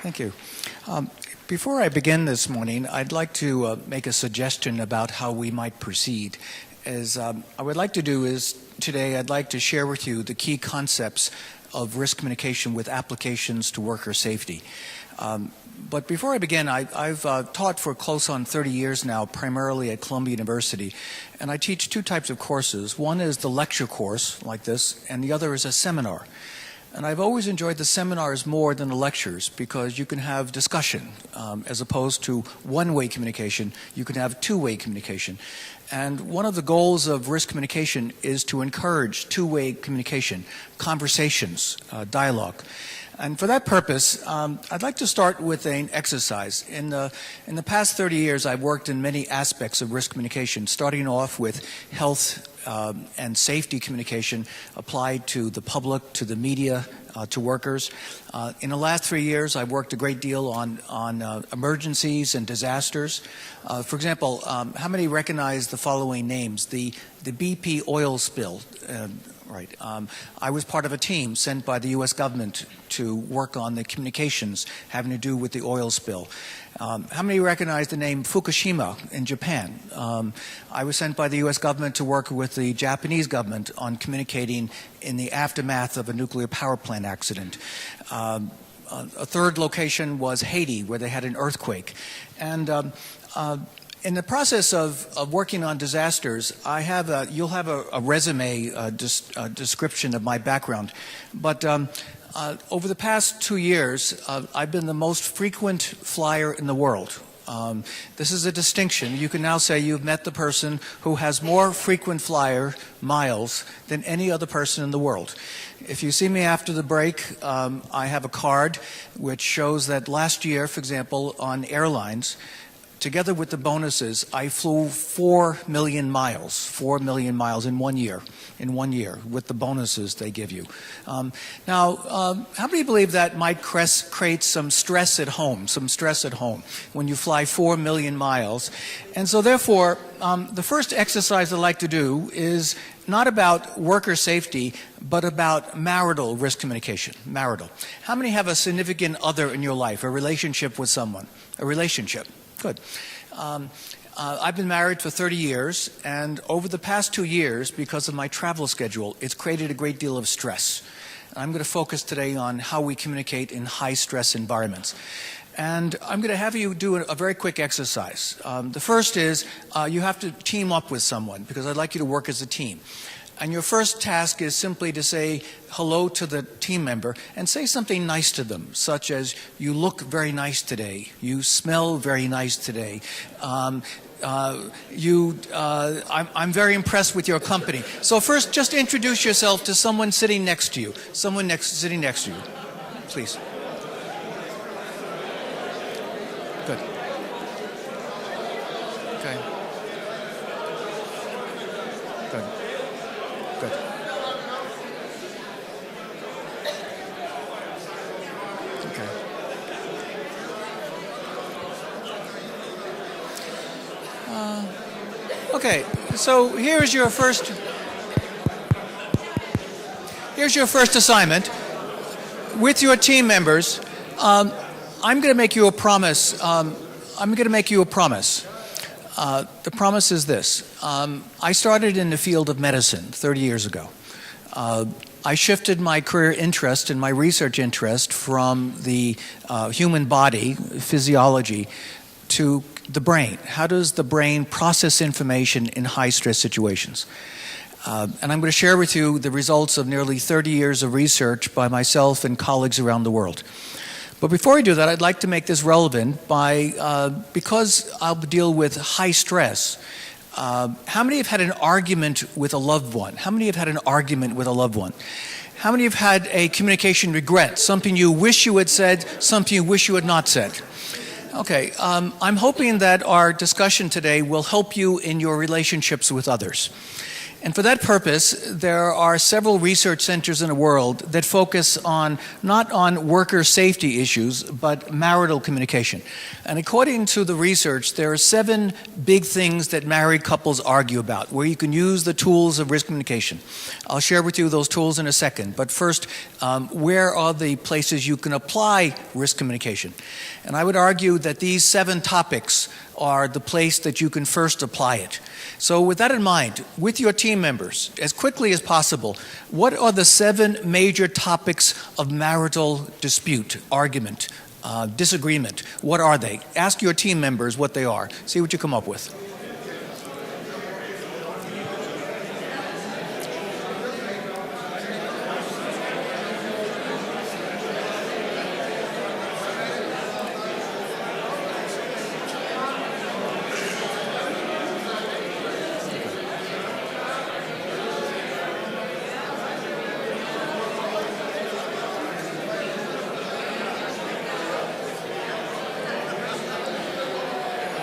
Thank you. Before I begin this morning, I'd like to make a suggestion about how we might proceed. As I would like to do is today I'd like to share with you the key concepts of risk communication with applications to worker safety. But before I begin, I've taught for close on 30 years now, primarily at Columbia University, and I teach two types of courses. One is the lecture course, like this, and the other is a seminar. And I've always enjoyed the seminars more than the lectures because you can have discussion. As opposed to one-way communication, you can have two-way communication. And one of the goals of risk communication is to encourage two-way communication, conversations, dialogue. And for that purpose, I'd like to start with an exercise. In the past 30 years, I've worked in many aspects of risk communication, starting off with health and safety communication applied to the public, to the media, to workers. In the last 3 years, I've worked a great deal on emergencies and disasters. For example, how many recognize the following names? The BP oil spill. Right. I was part of a team sent by the U.S. government to work on the communications having to do with the oil spill. How many recognize the name Fukushima in Japan? I was sent by the U.S. government to work with the Japanese government on communicating in the aftermath of a nuclear power plant accident. A third location was Haiti, where they had an earthquake. And in the process of working on disasters, you'll have a resume description of my background. But over the past 2 years, I've been the most frequent flyer in the world. This is a distinction. You can now say you've met the person who has more frequent flyer miles than any other person in the world. If you see me after the break, I have a card which shows that last year, for example, on airlines, together with the bonuses, I flew 4 million miles in 1 year, with the bonuses they give you. Now, how many believe that might create some stress at home, when you fly 4 million miles? And so therefore, the first exercise I'd like to do is not about worker safety, but about marital risk communication, marital. How many have a significant other in your life, a relationship with someone, a relationship? Good. I've been married for 30 years, and over the past 2 years, because of my travel schedule, it's created a great deal of stress. I'm going to focus today on how we communicate in high-stress environments. And I'm going to have you do a very quick exercise. The first is you have to team up with someone, because I'd like you to work as a team. And your first task is simply to say hello to the team member and say something nice to them, such as, you look very nice today, you smell very nice today, I'm very impressed with your company. So first, just introduce yourself to someone sitting next to you, sitting next to you, please. Good. Okay. Good. Good. Okay. Okay, so here's your first assignment. With your team members, I'm going to make you a promise. The promise is this. I started in the field of medicine 30 years ago. I shifted my career interest and my research interest from the human body, physiology, to the brain. How does the brain process information in high-stress situations? And I'm going to share with you the results of nearly 30 years of research by myself and colleagues around the world. But before I do that, I'd like to make this relevant because I'll deal with high stress. How many have had an argument with a loved one? How many have had a communication regret? Something you wish you had said, something you wish you had not said. Okay, I'm hoping that our discussion today will help you in your relationships with others. And for that purpose, there are several research centers in the world that focus on not on worker safety issues, but marital communication. And according to the research, there are 7 big things that married couples argue about, where you can use the tools of risk communication. I'll share with you those tools in a second. But first, where are the places you can apply risk communication? And I would argue that these 7 topics are the place that you can first apply it. So with that in mind, with your team members, as quickly as possible, what are the 7 major topics of marital dispute, argument, disagreement? What are they? Ask your team members what they are. See what you come up with.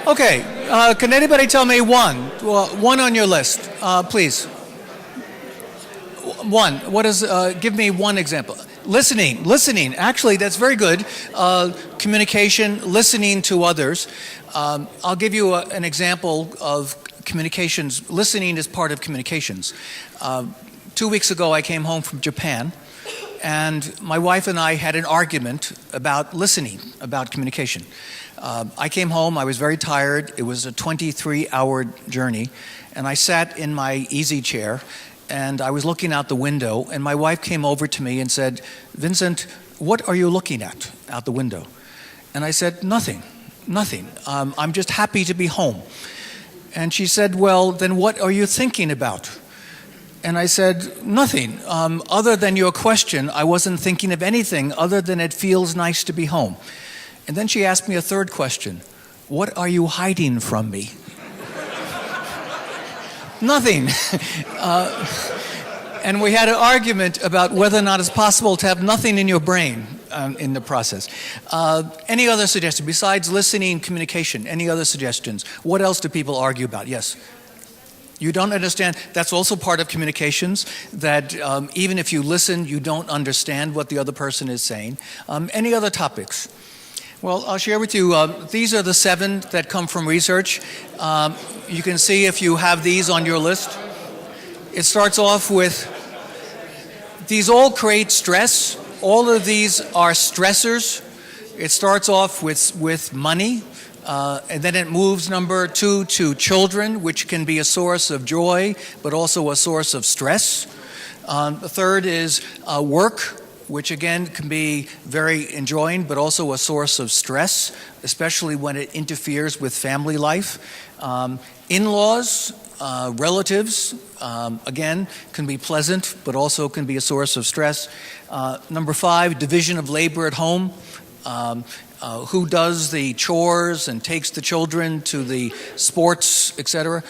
Okay, can anybody tell me one? Well, one on your list, please. One. What is? Give me one example. Listening. Actually, that's very good. Communication, listening to others. I'll give you an example of communications. Listening is part of communications. 2 weeks ago, I came home from Japan, and my wife and I had an argument about listening, about communication. I came home, I was very tired. It was a 23-hour journey, and I sat in my easy chair, and I was looking out the window, and my wife came over to me and said, "Vincent, what are you looking at out the window?" And I said, nothing. I'm just happy to be home." And she said, "Well, then what are you thinking about?" And I said, "Nothing. Other than your question, I wasn't thinking of anything other than it feels nice to be home." And then she asked me a third question. "What are you hiding from me?" Nothing. And we had an argument about whether or not it's possible to have nothing in your brain in the process. Any other suggestions besides listening, communication? Any other suggestions? What else do people argue about? Yes. You don't understand. That's also part of communications, that even if you listen, you don't understand what the other person is saying. Any other topics? Well, I'll share with you, these are the 7 that come from research. You can see if you have these on your list. It starts off with, these all create stress. All of these are stressors. It starts off with money, and then it moves, number 2, to children, which can be a source of joy, but also a source of stress. The third is work, which again can be very enjoying, but also a source of stress, especially when it interferes with family life. In-laws, relatives, again, can be pleasant, but also can be a source of stress. Number 5, division of labor at home. Who does the chores and takes the children to the sports, etc.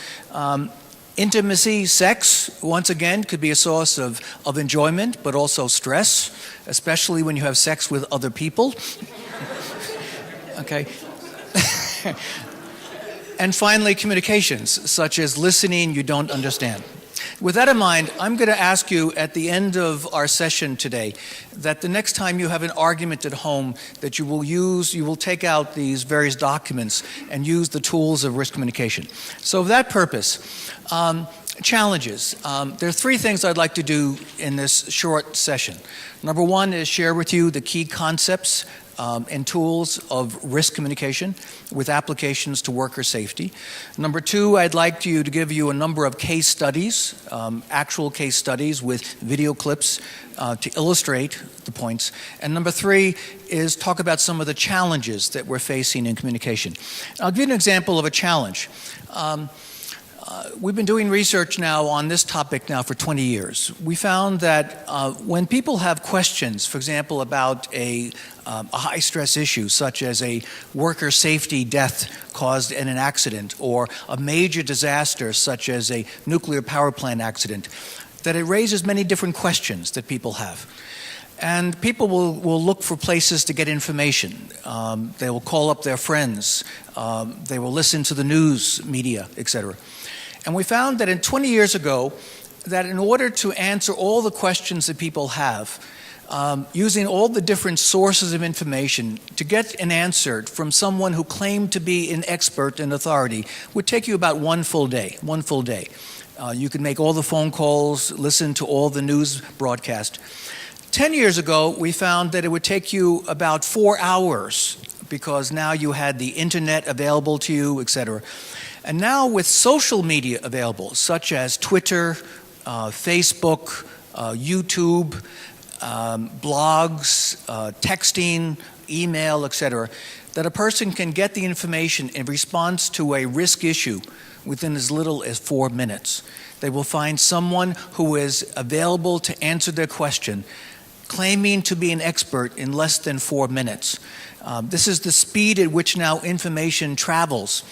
Intimacy, sex, once again, could be a source of enjoyment, but also stress, especially when you have sex with other people. Okay. And finally, communications, such as listening you don't understand. With that in mind, I'm going to ask you at the end of our session today that the next time you have an argument at home that you will take out these various documents and use the tools of risk communication. So for that purpose, challenges. There are 3 things I'd like to do in this short session. Number 1 is share with you the key concepts and tools of risk communication with applications to worker safety. Number 2, I'd like to give you a number of case studies, actual case studies with video clips to illustrate the points. And number 3 is talk about some of the challenges that we're facing in communication. I'll give you an example of a challenge. We've been doing research now on this topic now for 20 years. We found that when people have questions, for example, about a high-stress issue, such as a worker safety death caused in an accident, or a major disaster, such as a nuclear power plant accident, that it raises many different questions that people have. And people will look for places to get information. They will call up their friends. They will listen to the news media, etc. And we found that 20 years ago, that in order to answer all the questions that people have, using all the different sources of information to get an answer from someone who claimed to be an expert and authority would take you about one full day. You could make all the phone calls, listen to all the news broadcast. 10 years ago, we found that it would take you about 4 hours because now you had the internet available to you, etc. And now with social media available, such as Twitter, Facebook, YouTube, blogs, texting, email, etc., that a person can get the information in response to a risk issue within as little as 4 minutes. They will find someone who is available to answer their question, claiming to be an expert in less than 4 minutes. This is the speed at which now information travels.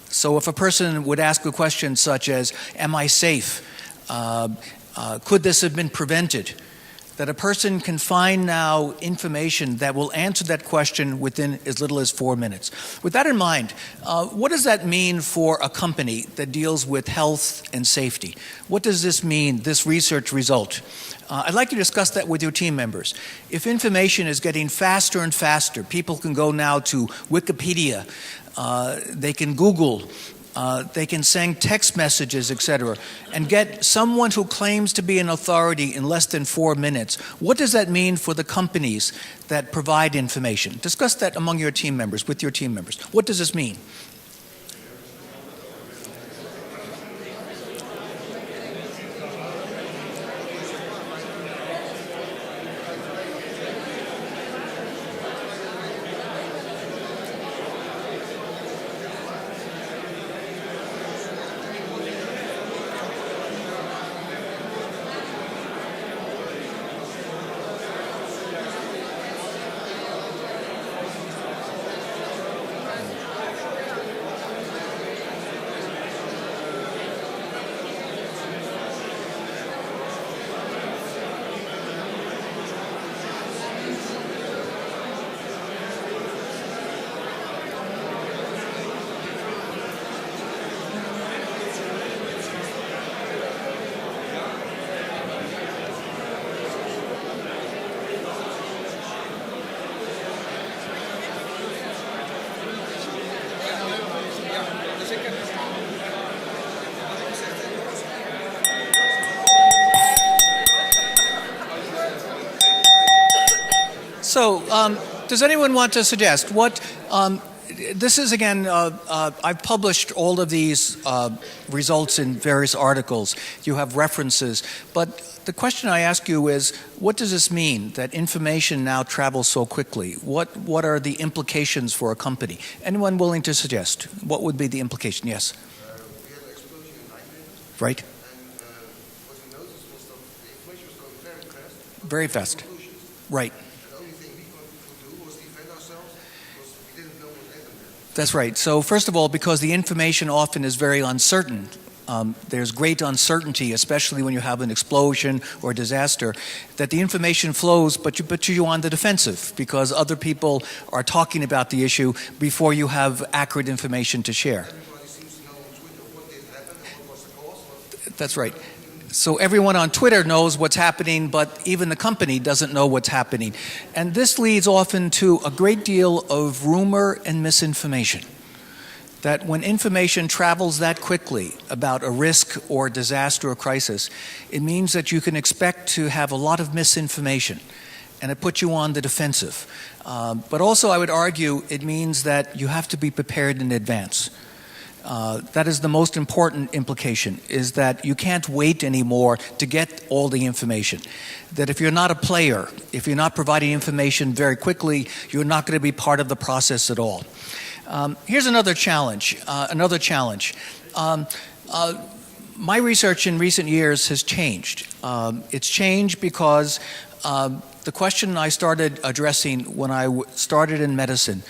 So if a person would ask a question such as, am I safe? Could this have been prevented? That a person can find now information that will answer that question within as little as 4 minutes. With that in mind, what does that mean for a company that deals with health and safety? What does this mean, this research result? I'd like to discuss that with your team members. If information is getting faster and faster, people can go now to Wikipedia, they can Google, they can send text messages, etc., and get someone who claims to be an authority in less than 4 minutes. What does that mean for the companies that provide information? Discuss that among your team members, with your team members. What does this mean? So, does anyone want to suggest what? This is again. I've published all of these results in various articles. You have references, but the question I ask you is, what does this mean that information now travels so quickly? What are the implications for a company? Anyone willing to suggest? What would be the implication? Yes. We had an explosion in 9 minutes. Right. And what we noticed was that the information was going very fast. Very fast. Right. The only thing we could do was defend ourselves because we didn't know what happened there. That's right. So first of all, because the information often is very uncertain, there's great uncertainty, especially when you have an explosion or a disaster, that the information flows, but you put you on the defensive because other people are talking about the issue before you have accurate information to share. Everybody seems to know on Twitter what did happen and what was the cause. That's right. So everyone on Twitter knows what's happening, but even the company doesn't know what's happening. And this leads often to a great deal of rumor and misinformation. That when information travels that quickly about a risk or disaster or crisis, it means that you can expect to have a lot of misinformation, and it puts you on the defensive. But also, I would argue, it means that you have to be prepared in advance. That is the most important implication, is that you can't wait anymore to get all the information. That if you're not a player, if you're not providing information very quickly, you're not going to be part of the process at all. Here's another challenge. My research in recent years has changed. It's changed because the question I started addressing when I started in medicine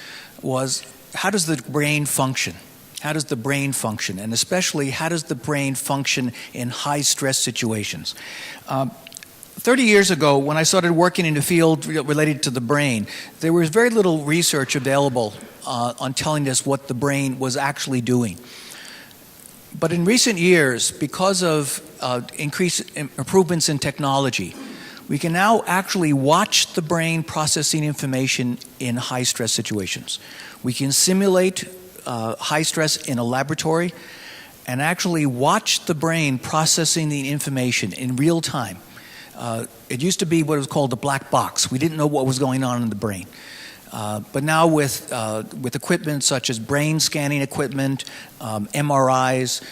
was, how does the brain function? How does the brain function? And especially, how does the brain function in high-stress situations? 30 years ago, when I started working in the field related to the brain, there was very little research available on telling us what the brain was actually doing. But in recent years, because of improvements in technology, we can now actually watch the brain processing information in high-stress situations. We can simulate high stress in a laboratory and actually watch the brain processing the information in real time. It used to be what was called a black box. We didn't know what was going on in the brain. But now with equipment such as brain scanning equipment, MRIs,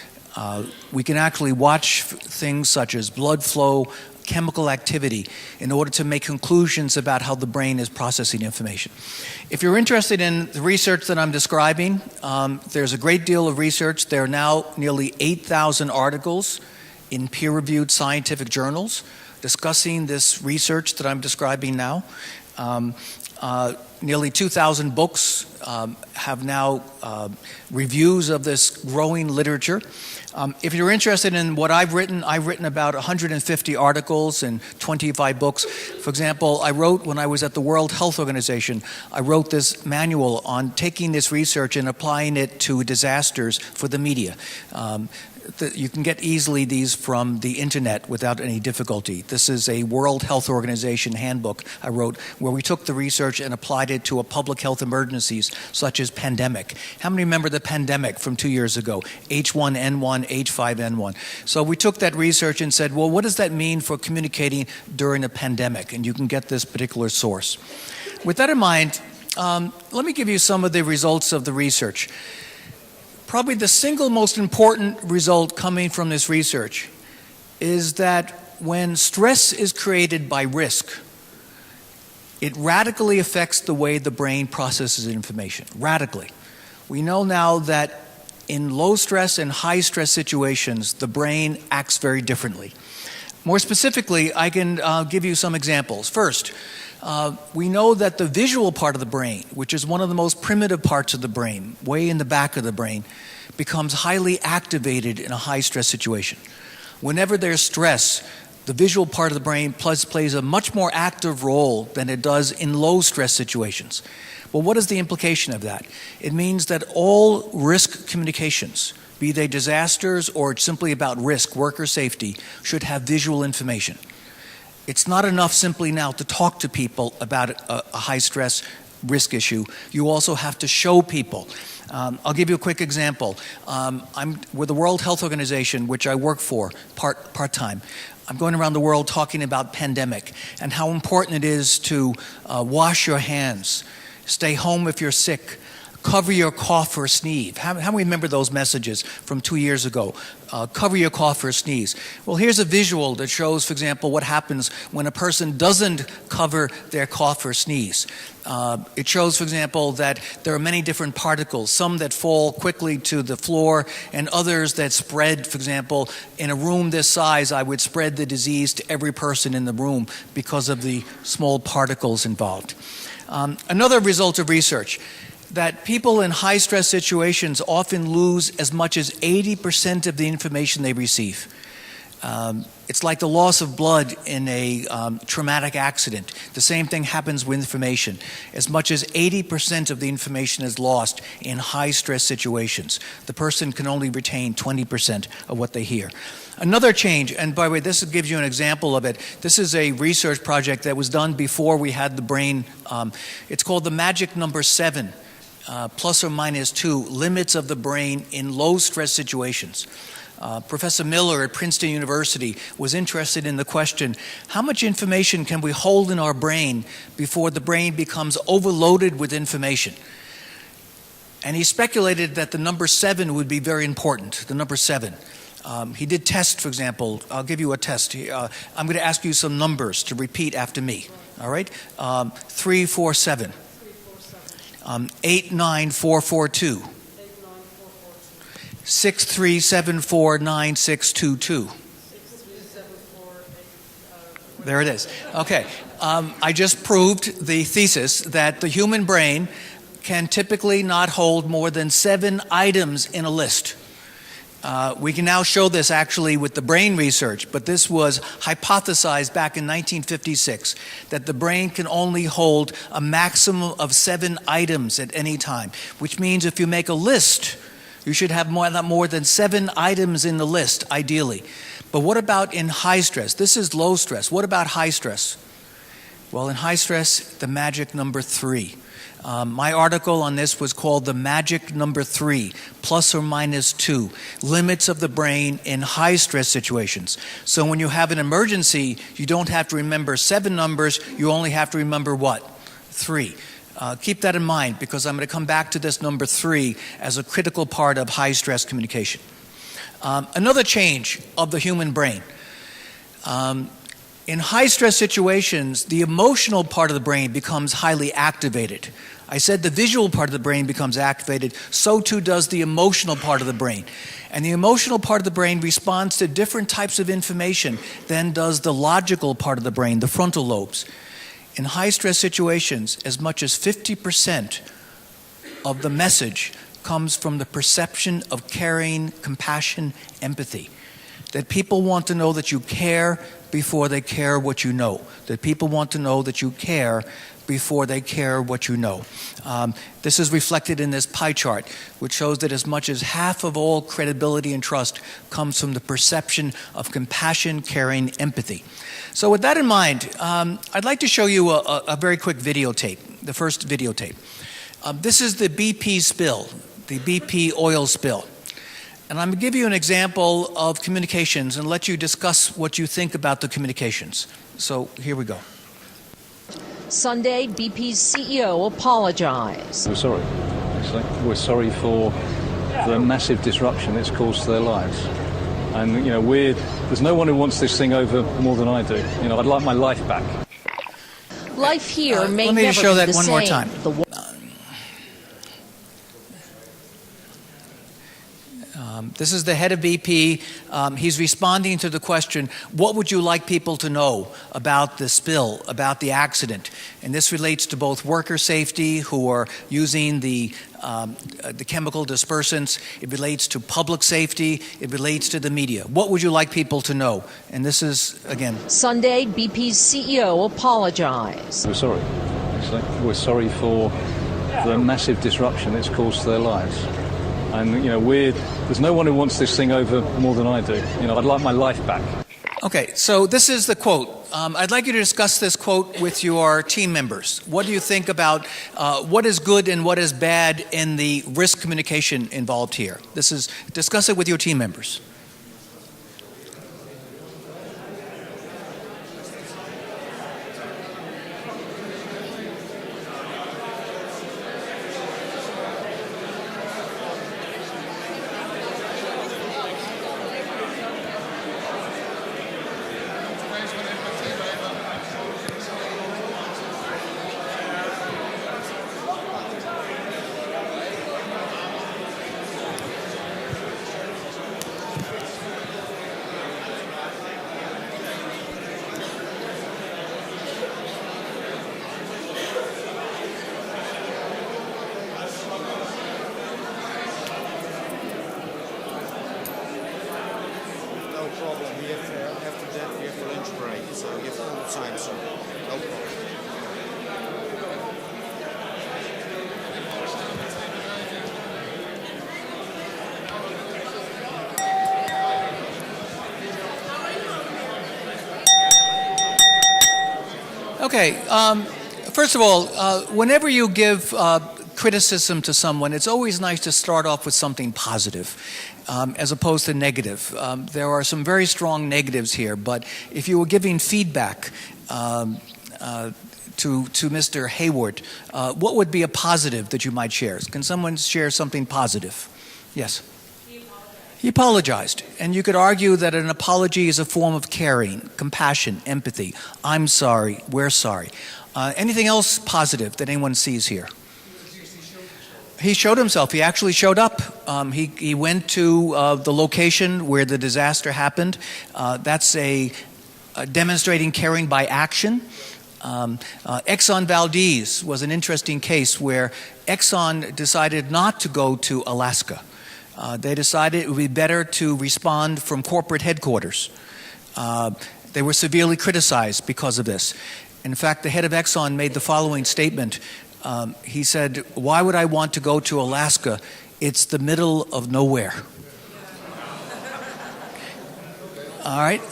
we can actually watch things such as blood flow, chemical activity, in order to make conclusions about how the brain is processing information. If you're interested in the research that I'm describing, there's a great deal of research. There are now nearly 8,000 articles in peer-reviewed scientific journals discussing this research that I'm describing now. Nearly 2,000 books have now reviews of this growing literature. If you're interested in what I've written about 150 articles and 25 books. For example, I wrote, when I was at the World Health Organization, I wrote this manual on taking this research and applying it to disasters for the media. You can get easily these from the internet without any difficulty. This is a World Health Organization handbook I wrote where we took the research and applied it to a public health emergencies such as pandemic. How many remember the pandemic from 2 years ago? H1N1, H5N1. So we took that research and said, well, what does that mean for communicating during a pandemic? And you can get this particular source. With that in mind, let me give you some of the results of the research. Probably the single most important result coming from this research is that when stress is created by risk, it radically affects the way the brain processes information, radically. We know now that in low stress and high stress situations, the brain acts very differently. More specifically, I can give you some examples. First, we know that the visual part of the brain, which is one of the most primitive parts of the brain, way in the back of the brain, becomes highly activated in a high-stress situation. Whenever there's stress, the visual part of the brain plays a much more active role than it does in low-stress situations. Well, what is the implication of that? It means that all risk communications, be they disasters or simply about risk, worker safety, should have visual information. It's not enough simply now to talk to people about a high-stress risk issue. You also have to show people. I'll give you a quick example. I'm with the World Health Organization, which I work for part-time. I'm going around the world talking about pandemic and how important it is to wash your hands, stay home if you're sick, cover your cough or sneeze. How many remember those messages from 2 years ago? Cover your cough or sneeze. Well, here's a visual that shows, for example, what happens when a person doesn't cover their cough or sneeze. It shows, for example, that there are many different particles, some that fall quickly to the floor and others that spread. For example, in a room this size, I would spread the disease to every person in the room because of the small particles involved. Another result of research, that people in high-stress situations often lose as much as 80% of the information they receive. It's like the loss of blood in a traumatic accident. The same thing happens with information. As much as 80% of the information is lost in high-stress situations. The person can only retain 20% of what they hear. Another change, and by the way, this gives you an example of it. This is a research project that was done before we had the brain. It's called the magic number 7. Plus or minus 2 limits of the brain in low stress situations. Professor Miller at Princeton University was interested in the question, how much information can we hold in our brain before the brain becomes overloaded with information? And he speculated that the number 7 would be very important, the number 7. He did tests, for example. I'll give you a test. I'm going to ask you some numbers to repeat after me. All right? 3, 4, 7. 89442. 63749622. There it is. Okay. I just proved the thesis that the human brain can typically not hold more than 7 items in a list. We can now show this actually with the brain research, but this was hypothesized back in 1956 that the brain can only hold a maximum of 7 items at any time, which means if you make a list, You should have not more than 7 items in the list, ideally. But what about in high stress? This is low stress. What about high stress? Well, in high stress, the magic number 3. My article on this was called The Magic Number 3, plus or minus 2, limits of the brain in high stress situations. So when you have an emergency, you don't have to remember 7 numbers, you only have to remember what? 3. Keep that in mind, because I'm going to come back to this number 3 as a critical part of high stress communication. Another change of the human brain. In high stress situations, the emotional part of the brain becomes highly activated. I said the visual part of the brain becomes activated, so too does the emotional part of the brain. And the emotional part of the brain responds to different types of information than does the logical part of the brain, the frontal lobes. In high stress situations, as much as 50% of the message comes from the perception of caring, compassion, empathy. That people want to know that you care before they care what you know. That people want to know that you care before they care what you know. This is reflected in this pie chart, which shows that as much as half of all credibility and trust comes from the perception of compassion, caring, empathy. So with that in mind, I'd like to show you a very quick videotape, the first videotape. This is the BP spill, the BP oil spill. And I'm going to give you an example of communications and let you discuss what you think about the communications. So here we go. Sunday, BP's CEO apologized. We're sorry, actually. We're sorry for the massive disruption it's caused to their lives. And, there's no one who wants this thing over more than I do. I'd like my life back. Life here may let me never show be that the one same. more time. This is the head of BP. He's responding to the question, what would you like people to know about the spill, about the accident? And this relates to both worker safety, who are using the chemical dispersants. It relates to public safety. It relates to the media. What would you like people to know? And this is, again... Sunday, BP's CEO apologized. We're sorry, actually. We're sorry for the massive disruption it's caused to their lives. And, there's no one who wants this thing over more than I do. I'd like my life back. Okay, so this is the quote. I'd like you to discuss this quote with your team members. What do you think about what is good and what is bad in the risk communication involved here? Discuss it with your team members. No problem. We have, after that, we have a lunch break, so you have all the time, so no problem. Okay, first of all, whenever you give criticism to someone, it's always nice to start off with something positive as opposed to negative. There are some very strong negatives here, but if you were giving feedback to Mr. Hayward, what would be a positive that you might share? Can someone share something positive? Yes. He apologized, and you could argue that an apology is a form of caring, compassion, empathy. I'm sorry, we're sorry. Anything else positive that anyone sees here? He showed himself. He actually showed up. He went to the location where the disaster happened. That's a demonstrating caring by action. Exxon Valdez was an interesting case where Exxon decided not to go to Alaska. They decided it would be better to respond from corporate headquarters. They were severely criticized because of this. In fact, the head of Exxon made the following statement. He said, "Why would I want to go to Alaska It's the middle of nowhere. All right.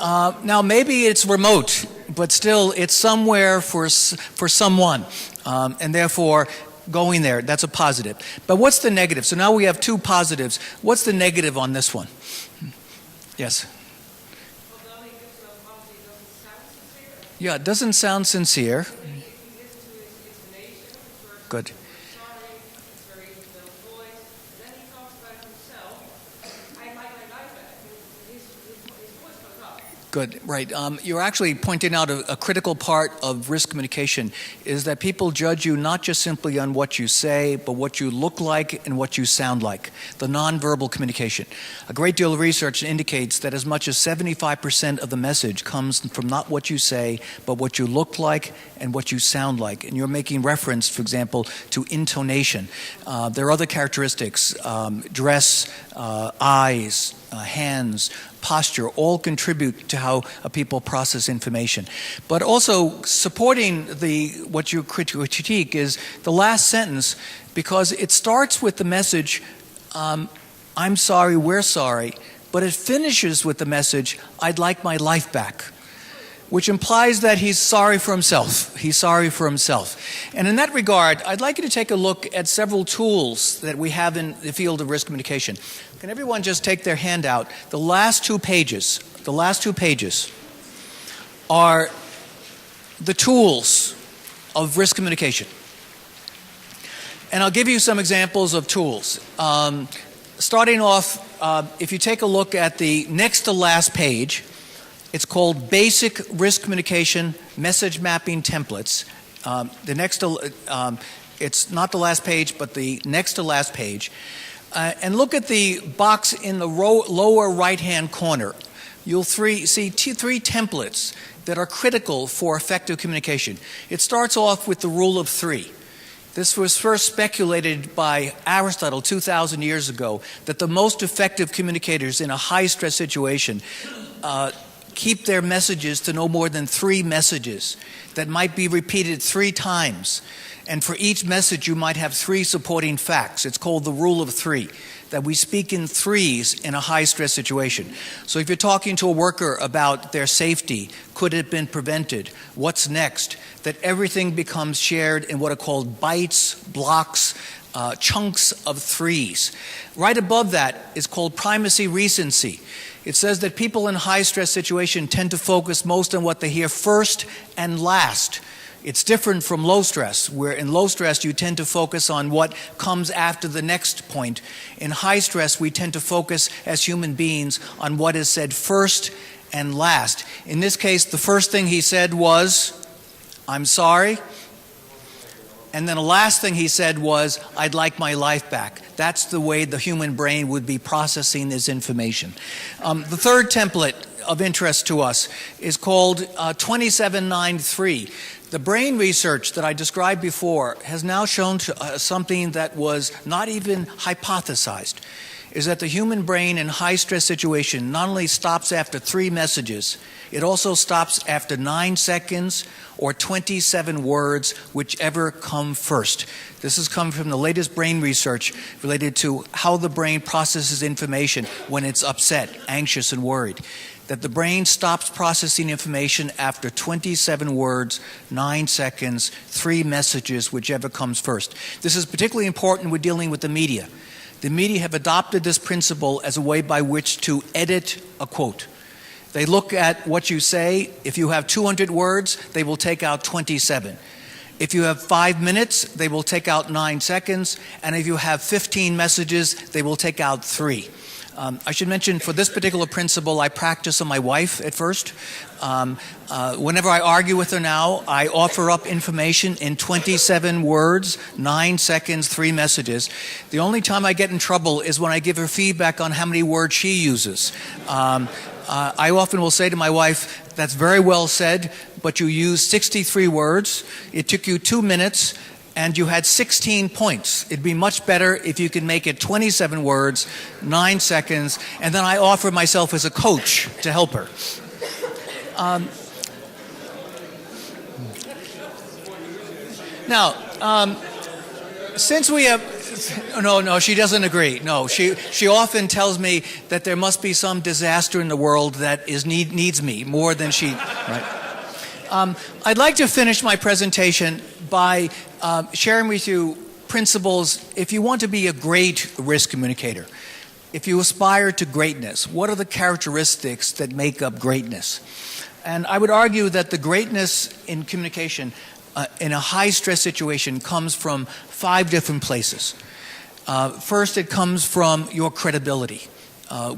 Now, maybe it's remote, but still, it's somewhere for someone, and therefore, going there, that's a positive. But what's the negative? So now we have two positives. What's the negative on this one? Yes. Yeah, it doesn't sound sincere. Good. Good, right. You're actually pointing out a critical part of risk communication is that people judge you not just simply on what you say, but what you look like and what you sound like, the nonverbal communication. A great deal of research indicates that as much as 75% of the message comes from not what you say, but what you look like and what you sound like. And you're making reference, for example, to intonation. There are other characteristics, dress, eyes, hands, posture, all contribute to how people process information. But also supporting what you critique is the last sentence, because it starts with the message, I'm sorry, we're sorry, but it finishes with the message, I'd like my life back, which implies that he's sorry for himself. He's sorry for himself. And in that regard, I'd like you to take a look at several tools that we have in the field of risk communication. Can everyone just take their hand out? The last two pages are the tools of risk communication. And I'll give you some examples of tools. Starting off, if you take a look at the next to last page, it's called Basic Risk Communication Message Mapping Templates. It's not the last page, but the next to last page. And look at the box in the lower right-hand corner. You'll see three templates that are critical for effective communication. It starts off with the rule of three. This was first speculated by Aristotle 2,000 years ago, that the most effective communicators in a high-stress situation keep their messages to no more than 3 messages that might be repeated 3 times. And for each message, you might have 3 supporting facts. It's called the rule of 3, that we speak in threes in a high-stress situation. So if you're talking to a worker about their safety, could it have been prevented, what's next, that everything becomes shared in what are called bytes, blocks, chunks of 3s. Right above that is called primacy recency. It says that people in high-stress situation tend to focus most on what they hear first and last. It's different from low stress, where in low stress you tend to focus on what comes after the next point. In high stress, we tend to focus as human beings on what is said first and last. In this case, the first thing he said was, I'm sorry. And then the last thing he said was, I'd like my life back. That's the way the human brain would be processing this information. The third template of interest to us is called 2793. The brain research that I described before has now shown something that was not even hypothesized, is that the human brain in high-stress situation not only stops after 3 messages, it also stops after 9 seconds or 27 words, whichever come first. This has come from the latest brain research related to how the brain processes information when it's upset, anxious, and worried. That the brain stops processing information after 27 words, 9 seconds, 3 messages, whichever comes first. This is particularly important when dealing with the media. The media have adopted this principle as a way by which to edit a quote. They look at what you say. If you have 200 words, they will take out 27. If you have 5 minutes, they will take out 9 seconds. And if you have 15 messages, they will take out 3. I should mention, for this particular principle, I practice on my wife at first. Whenever I argue with her now, I offer up information in 27 words, 9 seconds, 3 messages. The only time I get in trouble is when I give her feedback on how many words she uses. I often will say to my wife, that's very well said, but you used 63 words. It took you 2 minutes. And you had 16 points. It'd be much better if you could make it 27 words, 9 seconds, and then I offer myself as a coach to help her. Now, since we have No, she doesn't agree. No, she often tells me that there must be some disaster in the world that needs me more than she. Right. I'd like to finish my presentation by sharing with you principles if you want to be a great risk communicator. If you aspire to greatness, what are the characteristics that make up greatness? And I would argue that the greatness in communication in a high-stress situation comes from 5 different places. First, it comes from your credibility,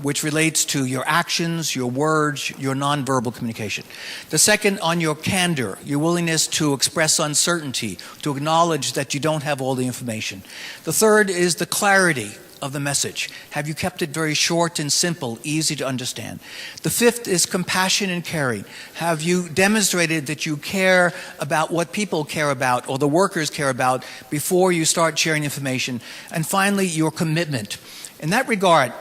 which relates to your actions, your words, your nonverbal communication. The second, on your candor, your willingness to express uncertainty, to acknowledge that you don't have all the information. The third is the clarity of the message. Have you kept it very short and simple, easy to understand? The fifth is compassion and caring. Have you demonstrated that you care about what people care about or the workers care about before you start sharing information? And finally, your commitment. In that regard,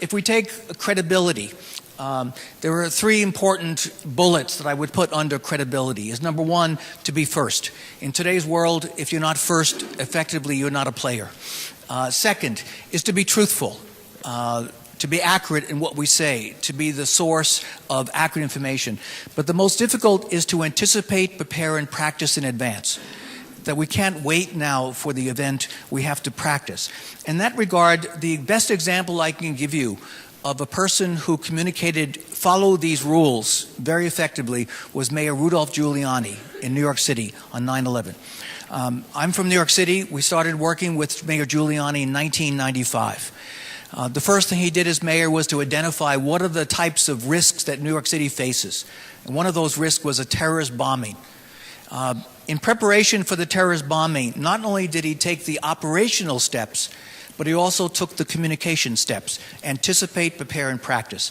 if we take credibility, there are 3 important bullets that I would put under credibility. Is number 1, to be first. In today's world, if you're not first, effectively, you're not a player. Second is to be truthful, to be accurate in what we say, to be the source of accurate information. But the most difficult is to anticipate, prepare, and practice in advance. That we can't wait now for the event, we have to practice. In that regard, the best example I can give you of a person who followed these rules very effectively was Mayor Rudolph Giuliani in New York City on 9/11. I'm from New York City. We started working with Mayor Giuliani in 1995. The first thing he did as mayor was to identify what are the types of risks that New York City faces. And one of those risks was a terrorist bombing. In preparation for the terrorist bombing, not only did he take the operational steps, but he also took the communication steps, anticipate, prepare, and practice.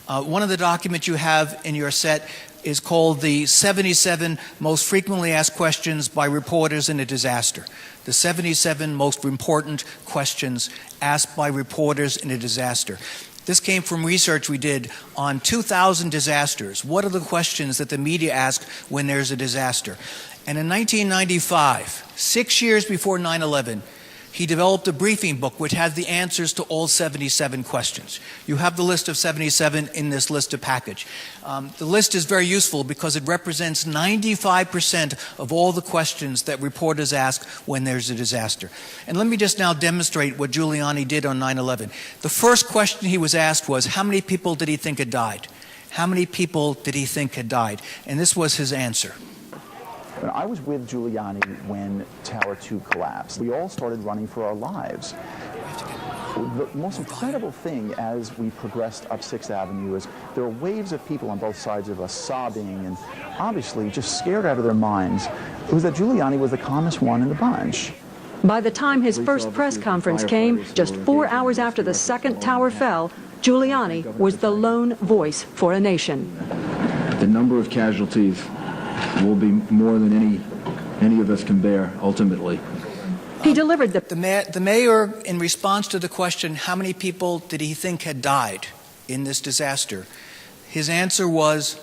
One of the documents you have in your set is called the 77 most frequently asked questions by reporters in a disaster. The 77 most important questions asked by reporters in a disaster. This came from research we did on 2,000 disasters. What are the questions that the media ask when there's a disaster? And in 1995, 6 years before 9/11, he developed a briefing book which had the answers to all 77 questions. You have the list of 77 in this list of package. The list is very useful because it represents 95% of all the questions that reporters ask when there's a disaster. And let me just now demonstrate what Giuliani did on 9/11. The first question he was asked was, how many people did he think had died? How many people did he think had died? And this was his answer. I was with Giuliani when Tower 2 collapsed. We all started running for our lives. The most incredible thing as we progressed up 6th Avenue is there were waves of people on both sides of us sobbing and obviously just scared out of their minds. It was that Giuliani was the calmest one in the bunch. By the time his first press conference came, just 4 hours after the second tower fell, Giuliani was the lone voice for a nation. The number of casualties will be more than any of us can bear, ultimately. He delivered the mayor, in response to the question, how many people did he think had died in this disaster? His answer was,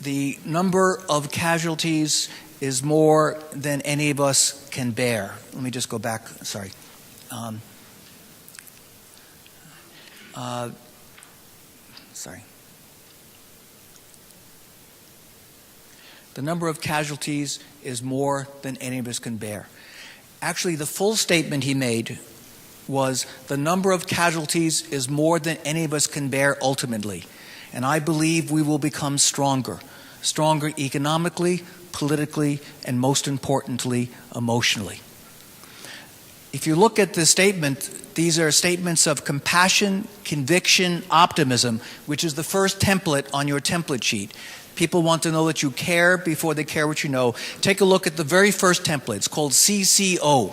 the number of casualties is more than any of us can bear. Let me just go back, sorry. Sorry. The number of casualties is more than any of us can bear. Actually, the full statement he made was, the number of casualties is more than any of us can bear ultimately. And I believe we will become stronger. Stronger economically, politically, and most importantly, emotionally. If you look at the statement, these are statements of compassion, conviction, optimism, which is the first template on your template sheet. People want to know that you care before they care what you know. Take a look at the very first template. It's called CCO,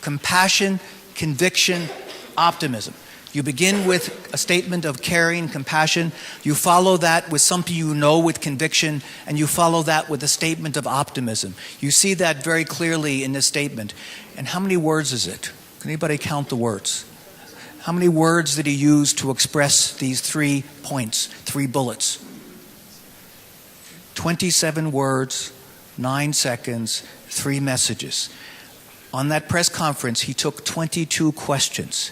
compassion, conviction, optimism. You begin with a statement of caring, compassion. You follow that with something you know with conviction, and you follow that with a statement of optimism. You see that very clearly in this statement. And how many words is it? Can anybody count the words? How many words did he use to express these 3 points, 3 bullets? 27 words, 9 seconds, 3 messages. On that press conference, he took 22 questions.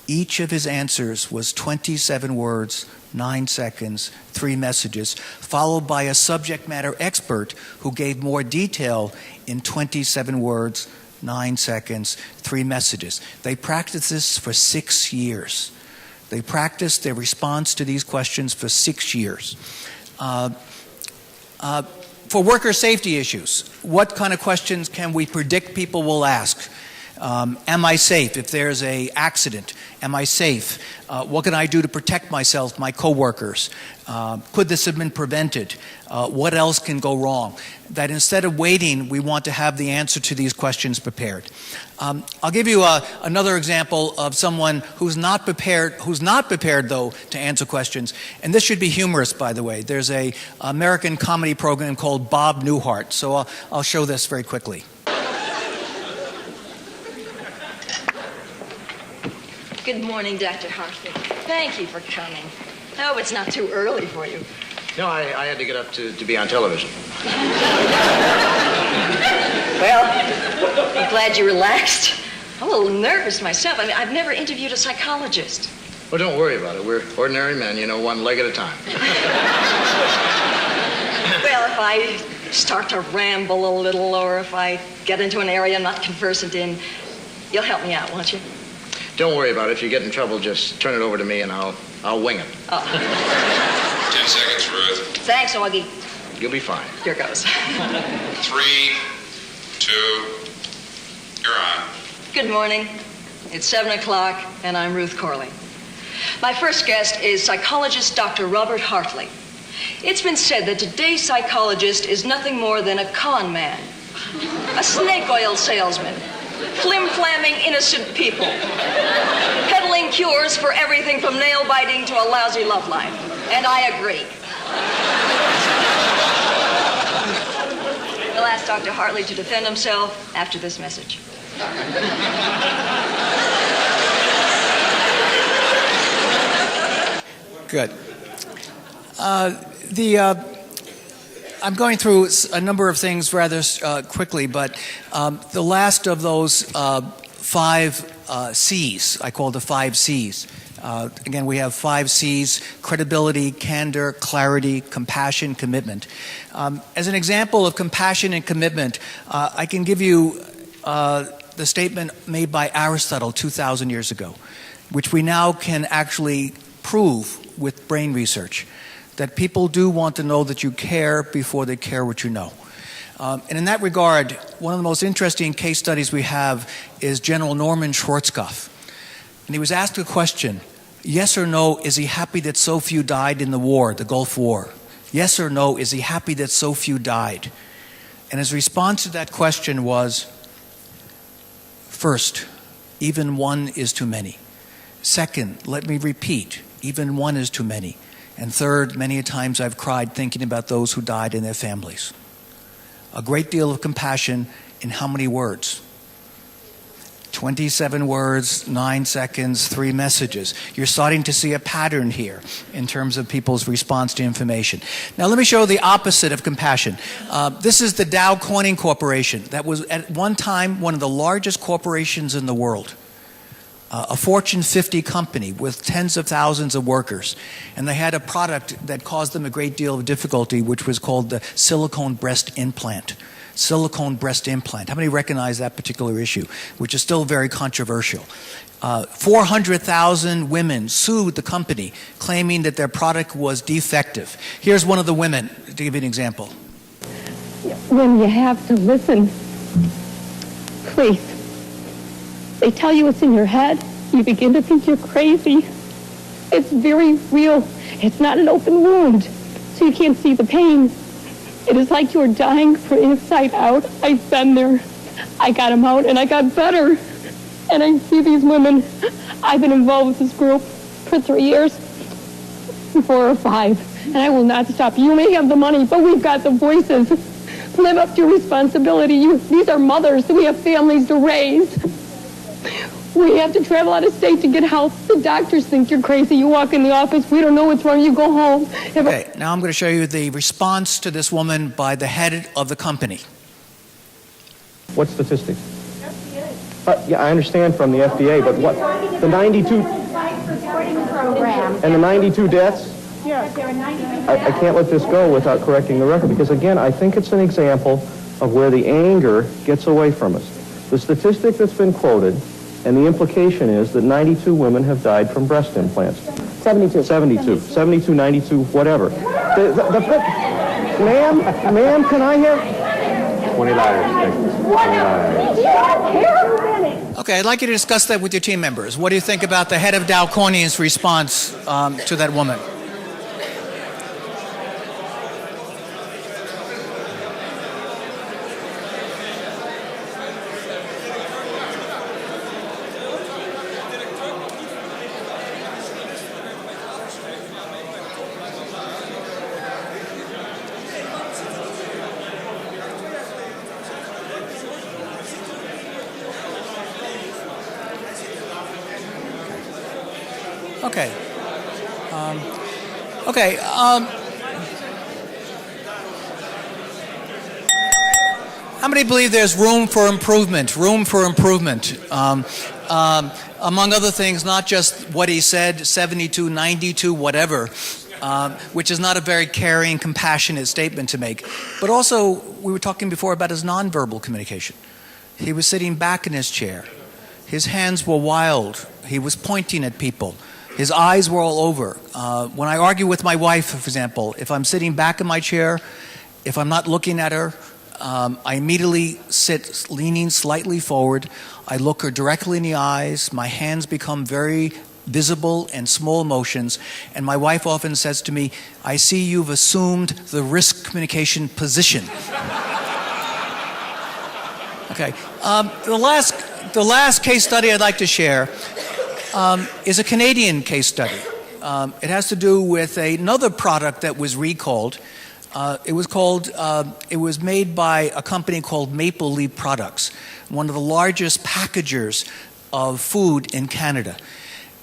Each of his answers was 27 words, 9 seconds, 3 messages, followed by a subject matter expert who gave more detail in 27 words, 9 seconds, 3 messages. They practiced this for 6 years. They practiced their response to these questions for 6 years. For worker safety issues, what kind of questions can we predict people will ask? Am I safe if there's an accident? Am I safe? What can I do to protect myself, my coworkers? Could this have been prevented? What else can go wrong? That instead of waiting, we want to have the answer to these questions prepared. I'll give you another example of someone who's not prepared though to answer questions. And this should be humorous, by the way. There's an American comedy program called Bob Newhart. So I'll show this very quickly. Good morning, Dr. Hartley. Thank you for coming. I hope it's not too early for you. No, I had to get up to be on television. Well, I'm glad you relaxed. I'm a little nervous myself. I mean, I've never interviewed a psychologist. Well, don't worry about it. We're ordinary men, one leg at a time. Well, if I start to ramble a little, or if I get into an area I'm not conversant in, you'll help me out, won't you? Don't worry about it. If you get in trouble, just turn it over to me and I'll wing it. Oh. 10 seconds, Ruth. Thanks, Augie. You'll be fine. Here goes. 3, 2, you're on. Good morning. It's 7 o'clock, and I'm Ruth Corley. My first guest is psychologist Dr. Robert Hartley. It's been said that today's psychologist is nothing more than a con man, a snake oil salesman, flim-flamming innocent people, peddling cures for everything from nail-biting to a lousy love life. And I agree. We'll ask Dr. Hartley to defend himself after this message. Good. I'm going through a number of things rather quickly, but the last of those 5 C's, I call the 5 C's. Again, we have 5 C's: credibility, candor, clarity, compassion, commitment. As an example of compassion and commitment, I can give you the statement made by Aristotle 2,000 years ago, which we now can actually prove with brain research, that people do want to know that you care before they care what you know. And in that regard, one of the most interesting case studies we have is General Norman Schwarzkopf. And he was asked a question, yes or no, is he happy that so few died in the war, the Gulf War? Yes or no, is he happy that so few died? And his response to that question was, first, even one is too many. Second, let me repeat, even one is too many. And third, many times I've cried thinking about those who died and their families. A great deal of compassion in how many words? 27 words, 9 seconds, 3 messages. You're starting to see a pattern here in terms of people's response to information. Now let me show the opposite of compassion. This is the Dow Corning Corporation. That was at one time one of the largest corporations in the world. A Fortune 50 company with tens of thousands of workers. And they had a product that caused them a great deal of difficulty, which was called the silicone breast implant. Silicone breast implant. How many recognize that particular issue, which is still very controversial? 400,000 women sued the company, claiming that their product was defective. Here's one of the women, to give you an example. When you have to listen, please. They tell you it's in your head, you begin to think you're crazy. It's very real. It's not an open wound, so you can't see the pain. It is like you're dying from inside out. I've been there. I got them out, and I got better. And I see these women. I've been involved with this group for 3 years, 4 or 5, and I will not stop. You may have the money, but we've got the voices. Live up to your responsibility. These are mothers. We have families to raise. We have to travel out of state to get help. The doctors think you're crazy. You walk in the office, we don't know what's wrong, you go home. Okay, now I'm going to show you the response to this woman by the head of the company. What statistics? Yeah, I understand from the FDA, but what, the 92... And the 92 deaths? Yes. I can't let this go without correcting the record, because again, I think it's an example of where the anger gets away from us. The statistic that's been quoted, and the implication is that 92 women have died from breast implants. 72, 92, whatever. Ma'am, can I have... 20 lives. Okay, I'd like you to discuss that with your team members. What do you think about the head of Dow Corning's response to that woman? Okay. How many believe there's room for improvement? Among other things, not just what he said, 72, 92, whatever, which is not a very caring, compassionate statement to make, but also we were talking before about his nonverbal communication. He was sitting back in his chair. His hands were wild. He was pointing at people. His eyes were all over. When I argue with my wife, for example, if I'm sitting back in my chair, if I'm not looking at her, I immediately sit leaning slightly forward. I look her directly in the eyes. My hands become very visible and small motions. And my wife often says to me, I see you've assumed the risk communication position. Okay. The last case study I'd like to share is a Canadian case study. It has to do with another product that was recalled. It was made by a company called Maple Leaf Products, one of the largest packagers of food in Canada.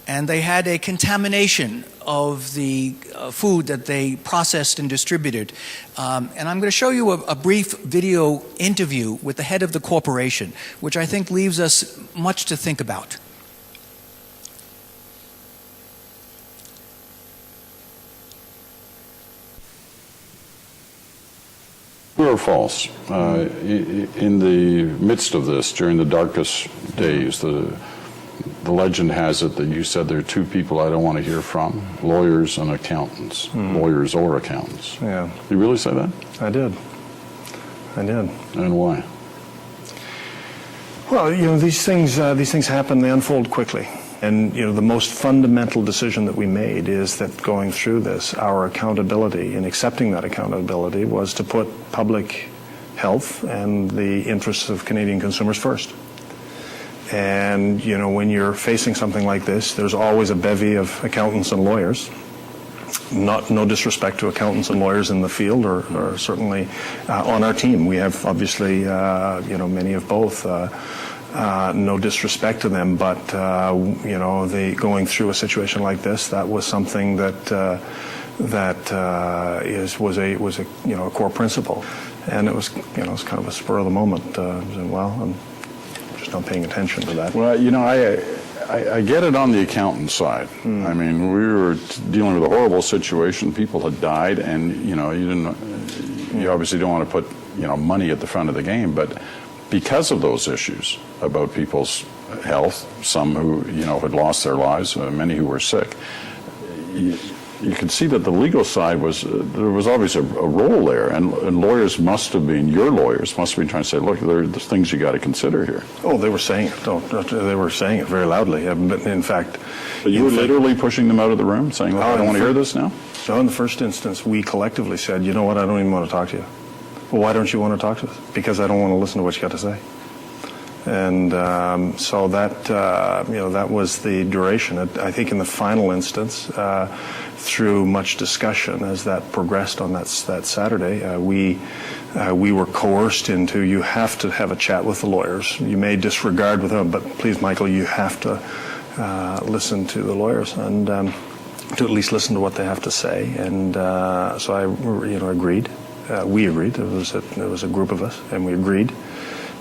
And they had a contamination of the food that they processed and distributed. And I'm going to show you a brief video interview with the head of the corporation, which I think leaves us much to think about. True or false? In the midst of this, during the darkest days, the legend has it that you said there are two people I don't want to hear from, lawyers and accountants, lawyers or accountants. Yeah. You really say that? I did. And why? Well, these things happen, they unfold quickly. And, the most fundamental decision that we made is that going through this, our accountability and accepting that accountability was to put public health and the interests of Canadian consumers first. And, when you're facing something like this, there's always a bevy of accountants and lawyers. No disrespect to accountants and lawyers in the field or certainly on our team. We have obviously, many of both. No disrespect to them, but going through a situation like this, that was something that was a core principle, and it was kind of a spur of the moment. I'm just not paying attention to that. Well, I get it on the accountant side. I mean, we were dealing with a horrible situation. People had died, and you obviously don't want to put money at the front of the game, but because of those issues about people's health, some who had lost their lives, many who were sick, you could see that the legal side there was always a role there, and lawyers must have been, your lawyers must have been trying to say, look, there are things you got to consider here. Oh, they were saying it. They were saying it very loudly. But in fact, but you were literally pushing them out of the room, saying, look, I don't want to hear this now. So in the first instance, we collectively said, you know what, I don't even want to talk to you. Well, why don't you want to talk to us? Because I don't want to listen to what you got to say. And so that was the duration. I think in the final instance, through much discussion as that progressed on that Saturday, we were coerced into, you have to have a chat with the lawyers. You may disregard with them, but please, Michael, you have to listen to the lawyers and to at least listen to what they have to say. And so I agreed. We agreed. There was a group of us, and we agreed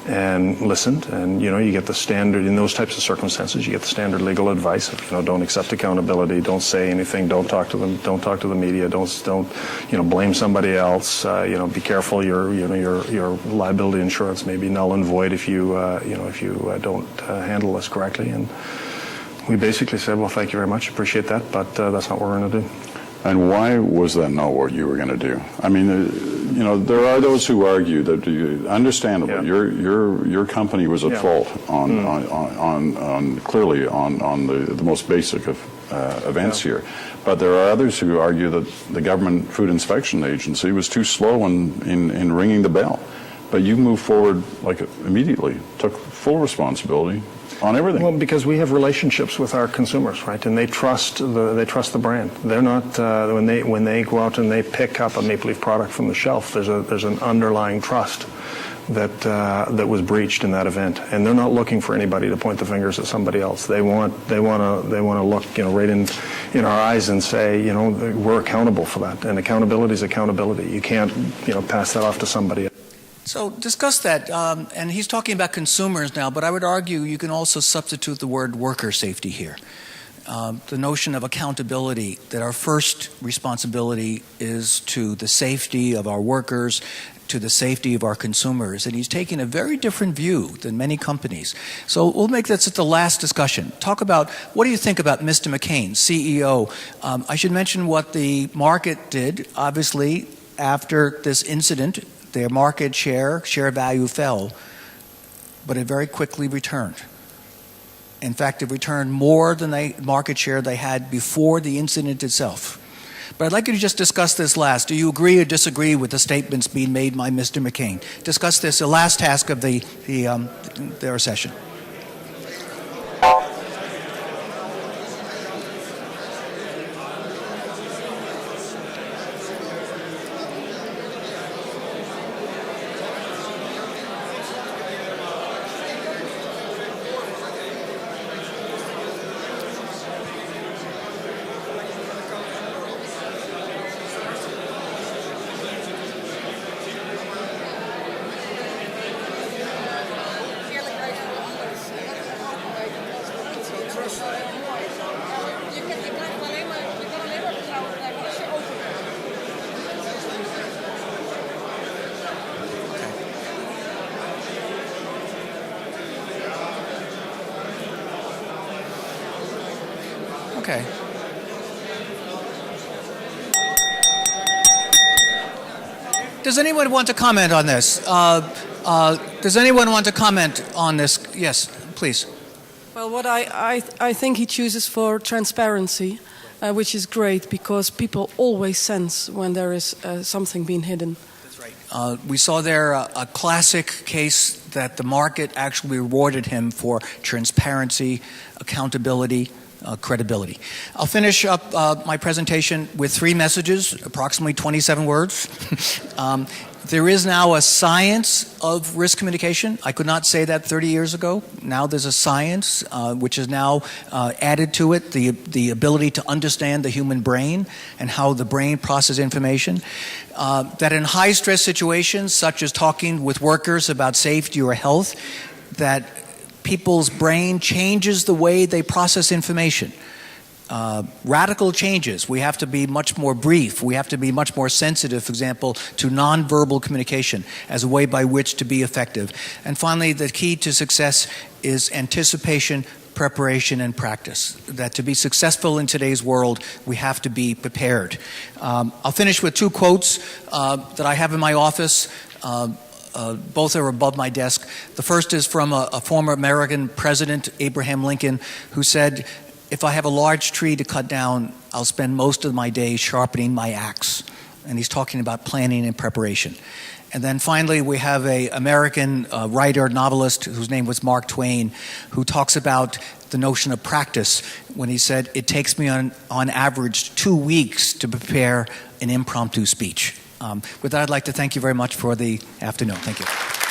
and listened, and you get the standard in those types of circumstances. You get the standard legal advice of don't accept accountability, don't say anything, don't talk to them, don't talk to the media, don't blame somebody else. Be careful. Your liability insurance may be null and void if you don't handle this correctly. And we basically said, well, thank you very much, appreciate that, but that's not what we're going to do. And why was that not what you were going to do? I mean, there are those who argue that, understandably, your company was at fault clearly on the most basic of events here. But there are others who argue that the Government Food Inspection Agency was too slow in ringing the bell. But you moved forward immediately, took full responsibility on everything. Well, because we have relationships with our consumers, right? And they trust the brand. They're not when they go out and they pick up a Maple Leaf product from the shelf. There's an underlying trust that was breached in that event, and they're not looking for anybody to point the fingers at somebody else. They want to look right in our eyes and say, we're accountable for that. And accountability is accountability. You can't pass that off to somebody else. So discuss that, and he's talking about consumers now, but I would argue you can also substitute the word worker safety here. The notion of accountability, that our first responsibility is to the safety of our workers, to the safety of our consumers, and he's taking a very different view than many companies. So we'll make this at the last discussion. Talk about, what do you think about Mr. McCain, CEO? I should mention what the market did. Obviously, after this incident, their market share value fell, but it very quickly returned. In fact, it returned more than the market share they had before the incident itself. But I'd like you to just discuss this last. Do you agree or disagree with the statements being made by Mr. McCain? Discuss this, the last task of their session. Okay. Does anyone want to comment on this? Does anyone want to comment on this? Yes, please. Well, what I think he chooses for transparency, which is great because people always sense when there is something being hidden. That's right. We saw there a classic case that the market actually rewarded him for transparency, accountability, credibility. I'll finish up my presentation with 3 messages, approximately 27 words. There is now a science of risk communication. I could not say that 30 years ago. Now there's a science which is now added to it, the ability to understand the human brain and how the brain processes information. That in high-stress situations, such as talking with workers about safety or health, that people's brain changes the way they process information. Radical changes. We have to be much more brief. We have to be much more sensitive, for example, to nonverbal communication as a way by which to be effective. And finally, the key to success is anticipation, preparation, and practice. That to be successful in today's world, we have to be prepared. I'll finish with 2 quotes that I have in my office. Both are above my desk. The first is from a former American president, Abraham Lincoln, who said, "If I have a large tree to cut down, I'll spend most of my days sharpening my axe." And he's talking about planning and preparation. And then finally, we have an American writer, novelist, whose name was Mark Twain, who talks about the notion of practice when he said, "It takes me on average 2 weeks to prepare an impromptu speech." With that, I'd like to thank you very much for the afternoon. Thank you.